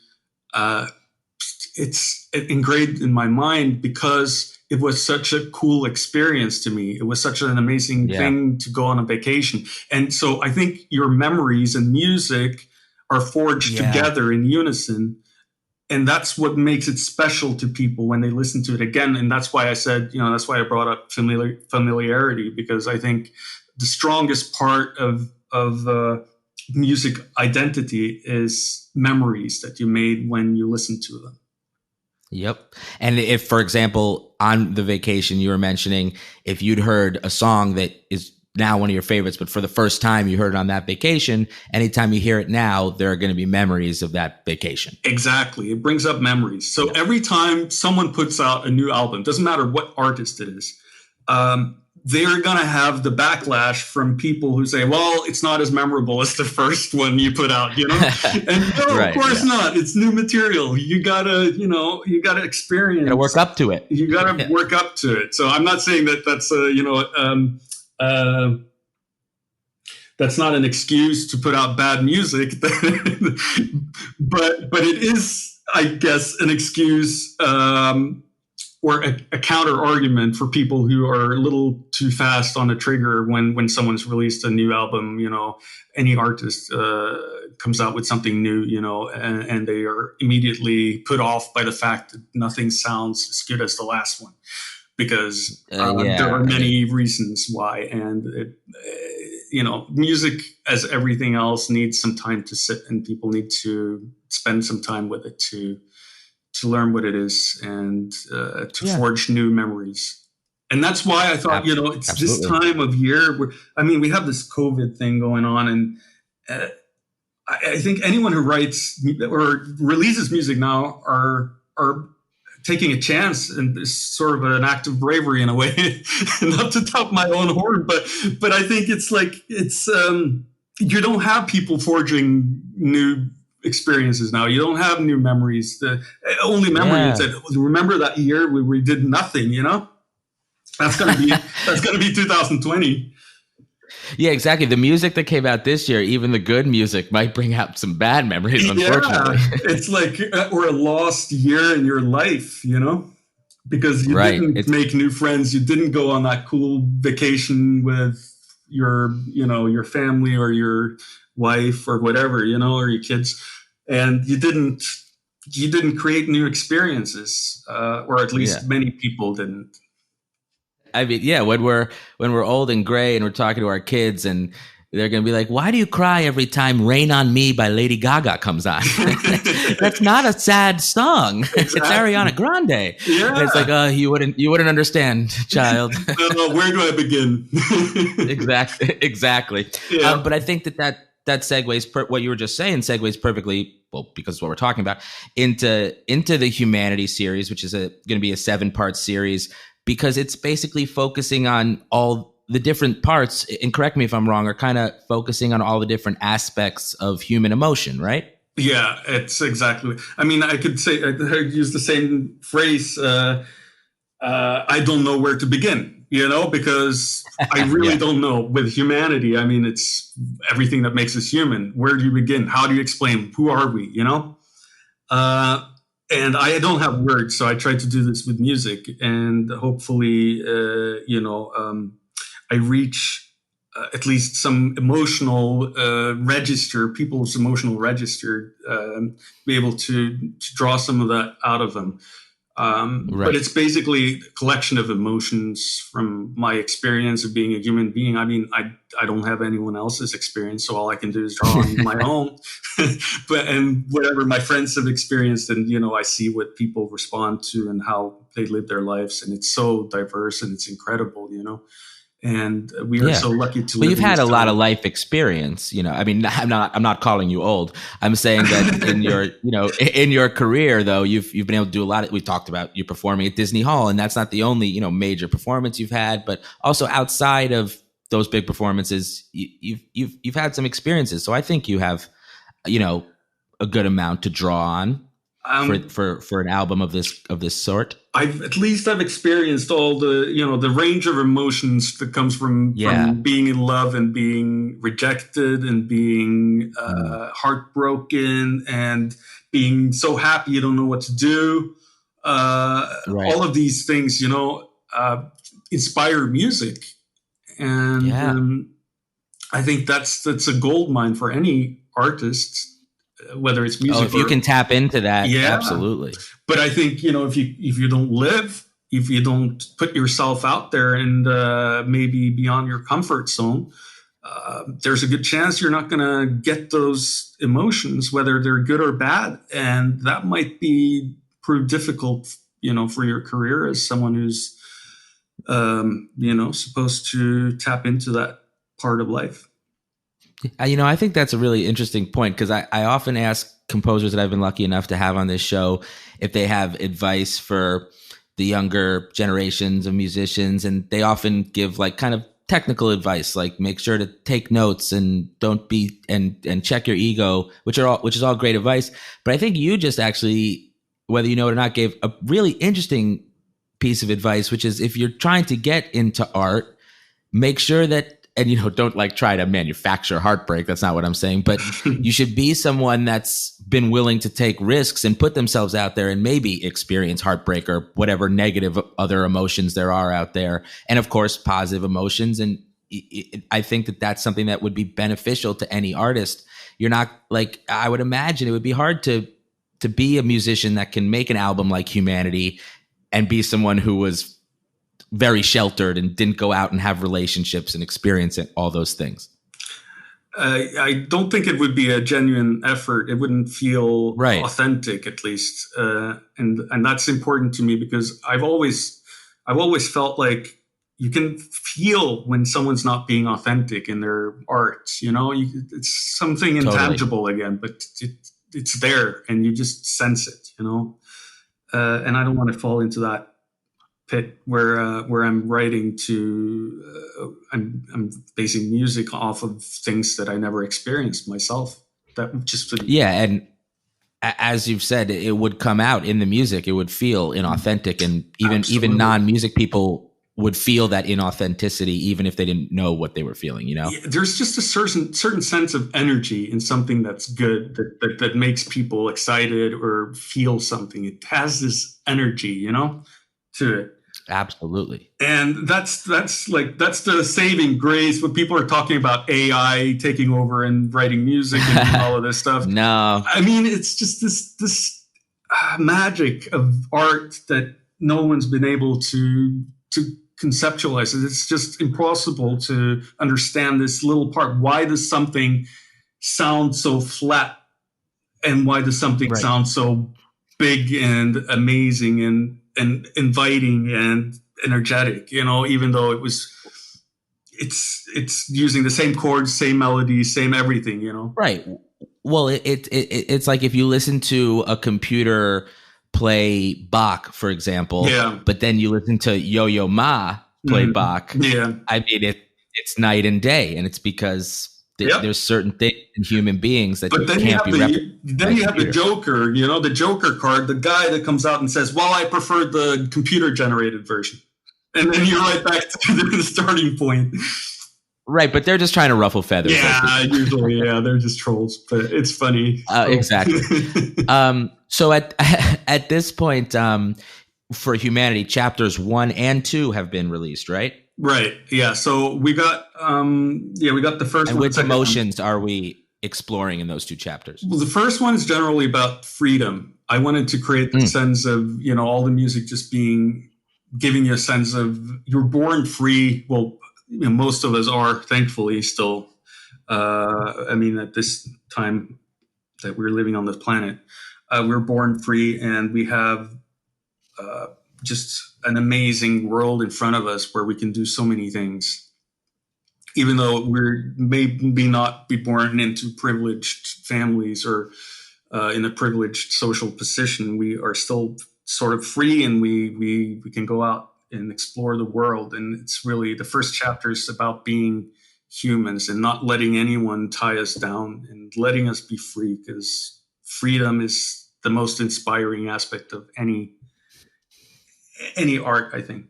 it's engraved in my mind because it was such a cool experience to me. It was such an amazing thing to go on a vacation. And so I think your memories and music are forged together in unison. And that's what makes it special to people when they listen to it again. And that's why I said, that's why I brought up familiarity, because I think the strongest part of music identity is memories that you made when you listened to them. Yep. And if, for example, on the vacation you were mentioning, if you'd heard a song that is now one of your favorites, but for the first time you heard it on that vacation, anytime you hear it now, there are going to be memories of that vacation. Exactly. It brings up memories. So every time someone puts out a new album, doesn't matter what artist it is, they're going to have the backlash from people who say, well, it's not as memorable as the first one you put out, And no, of course not. It's new material. You gotta experience. You gotta work up to it. You gotta work up to it. So I'm not saying that that's, that's not an excuse to put out bad music, but it is, I guess, an excuse, or a counter argument for people who are a little too fast on the trigger when someone's released a new album. Any artist comes out with something new, and they are immediately put off by the fact that nothing sounds as good as the last one, because there are many reasons why. And music, as everything else, needs some time to sit, and people need to spend some time with it to learn what it is, and to forge new memories. And that's why I thought, it's this time of year where, we have this COVID thing going on, and I think anyone who writes or releases music now are taking a chance, and it's sort of an act of bravery in a way. Not to top my own horn, but I think it's you don't have people forging new experiences now. You don't have new memories. The only memory is that, remember that year where we did nothing. That's gonna be 2020. Yeah, exactly. The music that came out this year, even the good music, might bring out some bad memories, unfortunately. It's like we're a lost year in your life, because you didn't make new friends. You didn't go on that cool vacation with your family or your wife or whatever, or your kids, and you didn't create new experiences, or at least many people didn't. When we're old and gray and we're talking to our kids, and they're going to be like, why do you cry every time Rain on Me by Lady Gaga comes on? That's not a sad song. Exactly. It's Ariana Grande. Yeah. And it's like, you wouldn't understand, child. No, where do I begin? Exactly. Yeah. But I think that segues, what you were just saying segues perfectly, well, because it's what we're talking about, into the Humanity series, which is going to be a 7-part series, because it's basically focusing on all the different parts, and correct me if I'm wrong, are kind of focusing on all the different aspects of human emotion, right? Yeah, it's exactly. I could say, I use the same phrase, I don't know where to begin, because I really don't know with humanity. It's everything that makes us human. Where do you begin? How do you explain? Who are we, And I don't have words, so I try to do this with music, and hopefully, I reach at least some emotional register, people's emotional register, be able to draw some of that out of them. But it's basically a collection of emotions from my experience of being a human being. I don't have anyone else's experience, so all I can do is draw on my own. And whatever my friends have experienced, and I see what people respond to and how they live their lives, and it's so diverse and it's incredible, And we are so lucky to live. But you've had a lot of life experience, I'm not calling you old. I'm saying that in your, in your career, though, you've been able to do a lot. We talked about you performing at Disney Hall, and that's not the only, major performance you've had, but also outside of those big performances, you've had some experiences. So I think you have, a good amount to draw on for an album of this sort. I've experienced all the range of emotions that comes from being in love and being rejected and being heartbroken and being so happy you don't know what to do. All of these things, inspire music, and I think that's a gold mine for any artist. Whether it's music, if you can tap into that, absolutely. But I think if you don't live, if you don't put yourself out there and maybe beyond your comfort zone, there's a good chance you're not going to get those emotions, whether they're good or bad, and that might prove difficult, for your career as someone who's, supposed to tap into that part of life. I think that's a really interesting point, because I often ask composers that I've been lucky enough to have on this show if they have advice for the younger generations of musicians, and they often give like kind of technical advice, like make sure to take notes and don't be and check your ego, which is all great advice. But I think you just actually, whether you know it or not, gave a really interesting piece of advice, which is if you're trying to get into art, make sure that, and don't like try to manufacture heartbreak. That's not what I'm saying, but you should be someone that's been willing to take risks and put themselves out there and maybe experience heartbreak or whatever negative other emotions there are out there. And of course, positive emotions. And I think that that's something that would be beneficial to any artist. You're not like, I would imagine it would be hard to be a musician that can make an album like Humanity and be someone who was very sheltered and didn't go out and have relationships and experience all those things. I don't think it would be a genuine effort. It wouldn't feel Right. authentic, at least, and that's important to me because I've always felt like you can feel when someone's not being authentic in their art. It's something Totally. intangible again, but it's there, and you just sense it. And I don't want to fall into that pit where I'm writing I'm basing music off of things that I never experienced myself. That just would, Yeah, and as you've said, it would come out in the music. It would feel inauthentic, and even absolutely. non-music people would feel that inauthenticity, even if they didn't know what they were feeling. Yeah, there's just a certain sense of energy in something that's good that makes people excited or feel something. It has this energy, to it. Absolutely. And that's the saving grace when people are talking about AI taking over and writing music and all of this stuff. No. I mean, it's just this magic of art that no one's been able to conceptualize it. It's just impossible to understand this little part. Why does something sound so flat, and why does something Right. sound so big and amazing and inviting and energetic? Even though it's using the same chords, same melody, same everything. Right. Well, it's like if you listen to a computer play Bach, for example, Yeah. but then you listen to Yo-Yo Ma play Bach. Yeah. I mean, it's night and day, and it's because Yep. there's certain things in human beings that But then can't be replicated. you have the Joker, the Joker card, the guy that comes out and says, "Well, I prefer the computer generated version," and then you're right back to the starting point. Right, but they're just trying to ruffle feathers. Yeah, usually, they're just trolls, but it's funny. Exactly. So at this point, for Humanity, chapters 1 and 2 have been released, right? Right. Yeah. So we got the first And one. which emotions are we exploring in those two chapters? Well, the first one is generally about freedom. I wanted to create the sense of, all the music just giving you a sense of you're born free. Well, most of us are, thankfully, still. At this time that we're living on this planet, we're born free, and we have just an amazing world in front of us where we can do so many things. Even though we're maybe not be born into privileged families or in a privileged social position, we are still sort of free, and we can go out and explore the world. And it's really the first chapter is about being humans and not letting anyone tie us down and letting us be free, because freedom is the most inspiring aspect of any art, I think.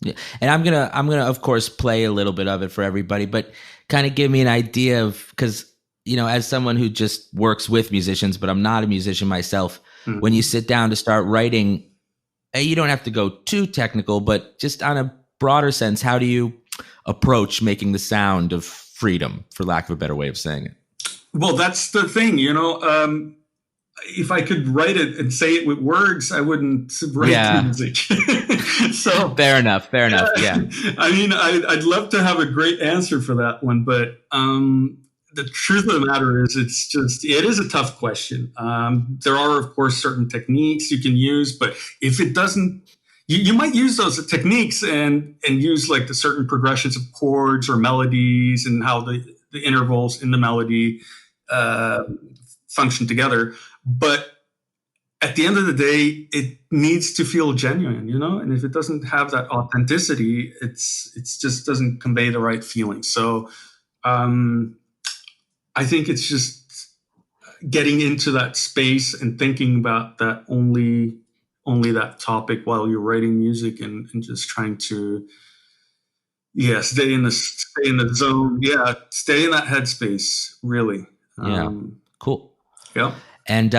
Yeah. And I'm gonna of course play a little bit of it for everybody, but kind of give me an idea of, because as someone who just works with musicians, but I'm not a musician myself, when you sit down to start writing, you don't have to go too technical, but just on a broader sense, how do you approach making the sound of freedom, for lack of a better way of saying it? Well, that's the thing, if I could write it and say it with words, I wouldn't write music. So fair enough. Yeah. I mean, I'd love to have a great answer for that one, but the truth of the matter is, it is a tough question. There are, of course, certain techniques you can use, but if it doesn't, you might use those techniques and use like the certain progressions of chords or melodies and how the intervals in the melody function together. But at the end of the day, it needs to feel genuine, and if it doesn't have that authenticity, it's just doesn't convey the right feeling. So I think it's just getting into that space and thinking about that only that topic while you're writing music, and just trying to stay in the zone, stay in that headspace, really. Cool. Yeah. And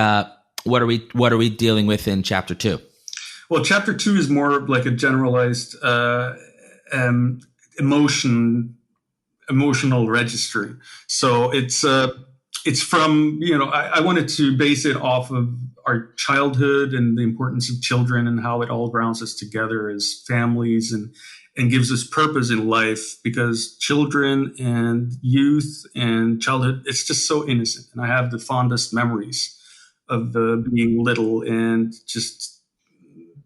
what are we dealing with in chapter 2? Well, chapter 2 is more like a generalized emotional registry. So it's it's from, I wanted to base it off of our childhood and the importance of children and how it all grounds us together as families and gives us purpose in life, because children and youth and childhood, it's just so innocent. And I have the fondest memories of being little and just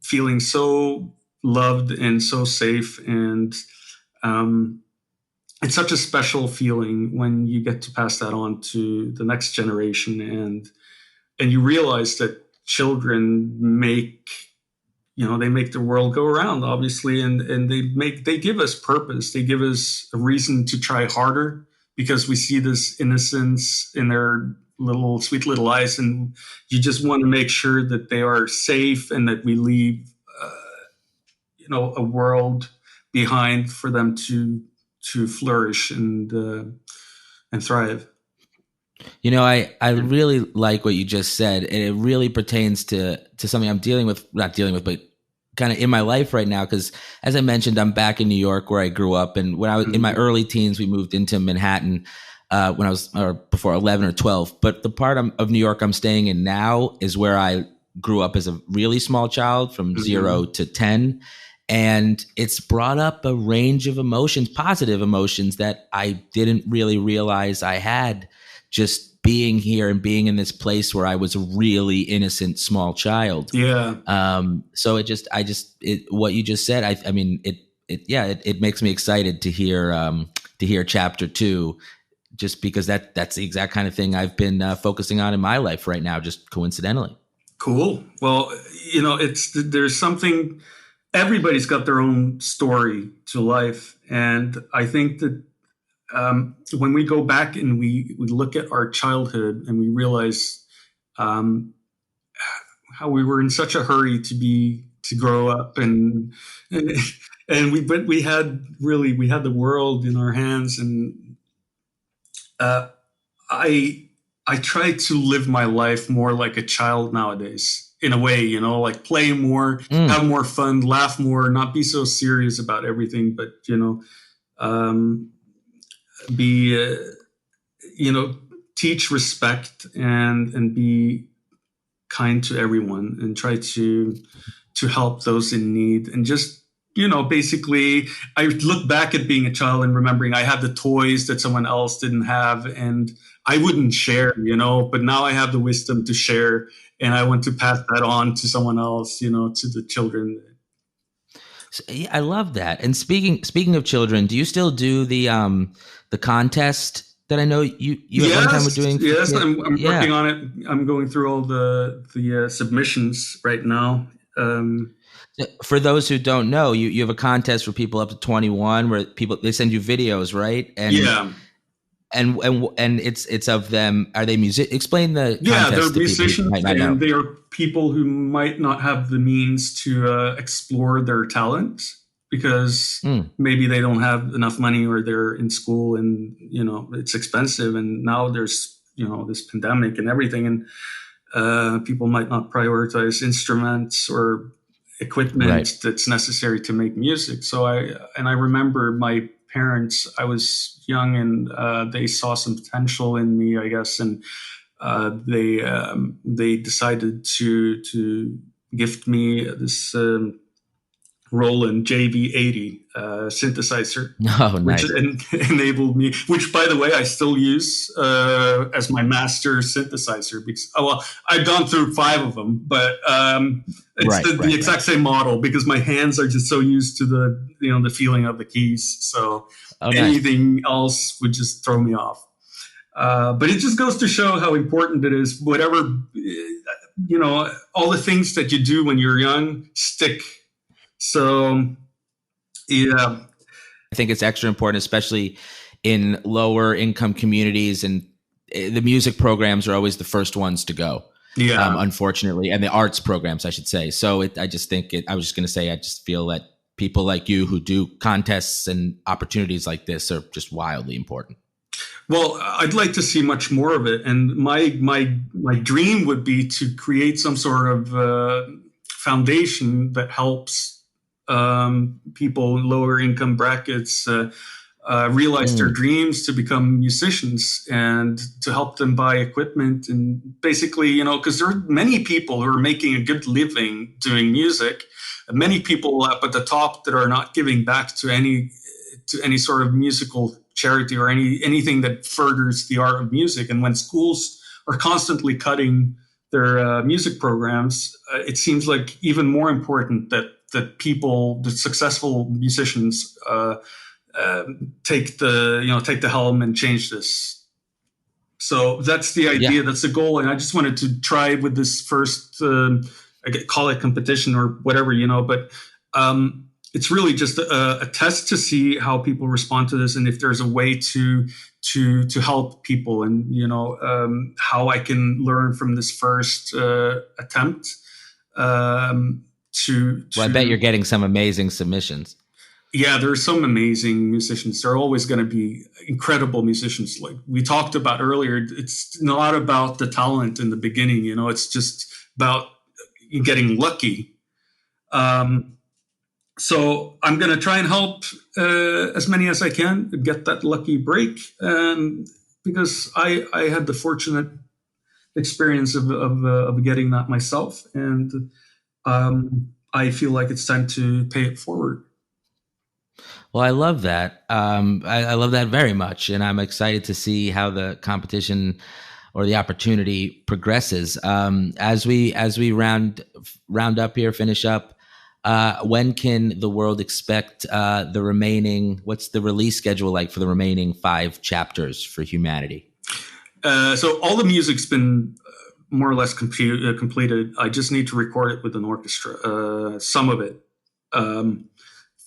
feeling so loved and so safe. And it's such a special feeling when you get to pass that on to the next generation, and you realize that children make they make the world go around, obviously, and they give us purpose. They give us a reason to try harder, because we see this innocence in their little sweet little eyes, and you just want to make sure that they are safe and that we leave a world behind for them to flourish and thrive. I really like what you just said, and it really pertains to something I'm not dealing with, but kind of in my life right now. Because as I mentioned, I'm back in New York where I grew up, and when I was in my early teens, we moved into Manhattan when I was before 11 or 12. But the part of New York I'm staying in now is where I grew up as a really small child, from 0 to 10. And it's brought up a range of emotions, positive emotions, that I didn't really realize I had, just being here and being in this place where I was a really innocent small child. Yeah. So what you just said, it makes me excited to hear chapter 2, just because that's the exact kind of thing I've been focusing on in my life right now, just coincidentally. Cool. Well, there's something. Everybody's got their own story to life, and I think that when we go back and we look at our childhood and we realize how we were in such a hurry to grow up, and we had the world in our hands, and I try to live my life more like a child nowadays, in a way, like play more, have more fun, laugh more, not be so serious about everything, but be teach respect and be kind to everyone, and try to help those in need. And just basically, I look back at being a child and remembering I had the toys that someone else didn't have, and I wouldn't share, but now I have the wisdom to share, and I want to pass that on to someone else, to the children. So, yeah, I love that. And speaking of children, do you still do the contest that I know you yes, at one time were doing? Yes, I'm working on it. I'm going through all the submissions right now. For those who don't know, you have a contest for people up to 21 where they send you videos, right? And yeah. And it's of them. Are they music? Explain the contest. Yeah, they're musicians, and they are people who might not have the means to explore their talent, because maybe they don't have enough money, or they're in school and it's expensive. And now there's this pandemic and everything, and people might not prioritize instruments or equipment that's necessary to make music. So I remember my parents, I was young, and they saw some potential in me, I guess, and they decided to gift me this Roland JV80 synthesizer, oh, nice. Which enabled me, which, by the way, I still use as my master synthesizer, because I've gone through 5 of them, but it's the exact same model, because my hands are just so used to the feeling of the keys. So anything else would just throw me off. But it just goes to show how important it is. Whatever, all the things that you do when you're young stick. So, yeah. I think it's extra important, especially in lower income communities, and the music programs are always the first ones to go. Yeah. Unfortunately, and the arts programs, I should say. So I just feel that people like you who do contests and opportunities like this are just wildly important. Well, I'd like to see much more of it. And my dream would be to create some sort of foundation that helps people in lower income brackets realize their dreams to become musicians and to help them buy equipment. And basically, because there are many people who are making a good living doing music, and many people up at the top that are not giving back to any sort of musical charity or anything that furthers the art of music. And when schools are constantly cutting their music programs, it seems like even more important that people, the successful musicians, take the helm and change this. So that's the idea. Yeah. That's the goal. And I just wanted to try with this first, I call it competition or whatever, but it's really just a test to see how people respond to this, and if there's a way to help people, and how I can learn from this first attempt. Well, I bet you're getting some amazing submissions. Yeah, there are some amazing musicians. There are always going to be incredible musicians. Like we talked about earlier, it's not about the talent in the beginning. It's just about getting lucky. So I'm going to try and help as many as I can get that lucky break, because I had the fortunate experience of getting that myself, and I feel like it's time to pay it forward. Well, I love that. I love that very much, and I'm excited to see how the competition or the opportunity progresses. As we round up here, finish up. When can the world expect the remaining? What's the release schedule like for the remaining 5 chapters for Humanity? So all the music's been more or less completed. I just need to record it with an orchestra. Some of it.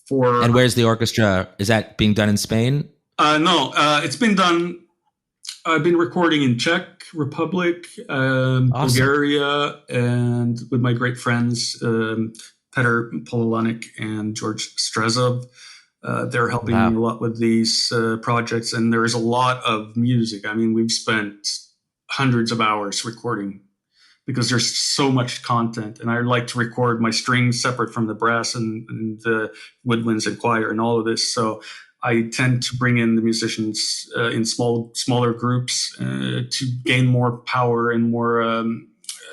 And where's the orchestra? Is that being done in Spain? No, it's been done. I've been recording in Czech Republic, awesome. Bulgaria, and with my great friends, Petr Pololanik and George Strezov. They're helping me a lot with these projects, and there's a lot of music. I mean, we've spent hundreds of hours recording because there's so much content, and I like to record my strings separate from the brass and the woodwinds and choir and all of this. So I tend to bring in the musicians in smaller groups to gain more power and more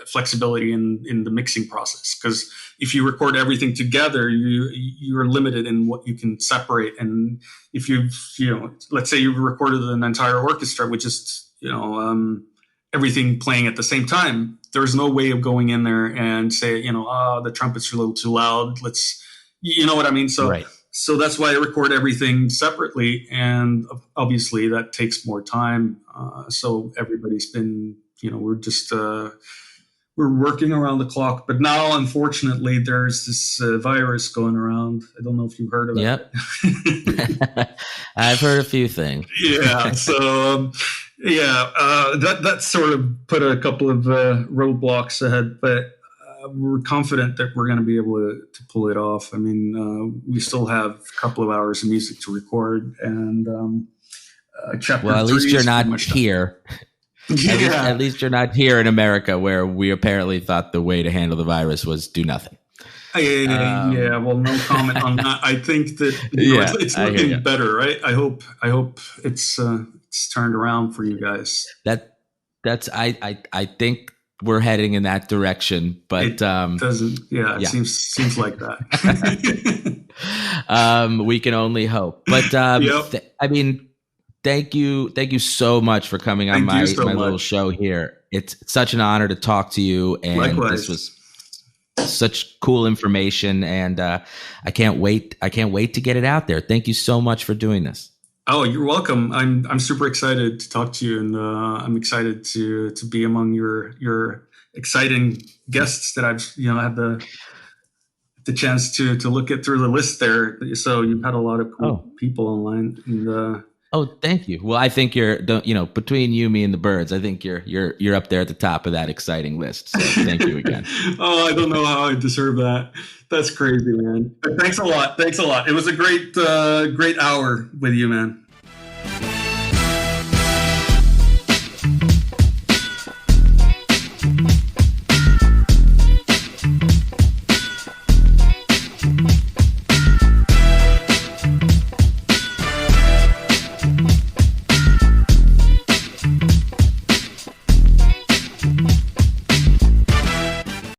flexibility in the mixing process. Because if you record everything together, you're limited in what you can separate. And if let's say you've recorded an entire orchestra with just everything playing at the same time, there's no way of going in there and say, the trumpets are a little too loud. You know what I mean? So, right. So that's why I record everything separately. And obviously that takes more time. So everybody's been, we're just, we're working around the clock. But now, unfortunately, there's this virus going around. I don't know if you've heard of it. Yep. I've heard a few things. Yeah. So, that sort of put a couple of roadblocks ahead, but we're confident that we're going to be able to pull it off. I mean, we still have a couple of hours of music to record, and chapter. Well, at least you're not here. Yeah. At least you're not here in America, where we apparently thought the way to handle the virus was do nothing. Yeah, well, no comment on that. I think that it's looking better, right? I hope it's turned around for you guys. I think we're heading in that direction, but it doesn't. Yeah, it seems like that. We can only hope. But I mean, thank you so much for coming on my little show here. It's such an honor to talk to you, and likewise. This was such cool information, and I can't wait to get it out there. Thank you so much for doing this. Oh, you're welcome. I'm super excited to talk to you, and I'm excited to be among your exciting guests that I've had the chance to look at through the list there. So you've had a lot of cool people online, and oh, thank you. Well, I think between you, me, and the birds, I think you're up there at the top of that exciting list. So thank you again. Oh, I don't know how I deserve that. That's crazy, man. But thanks a lot. It was a great hour with you, man.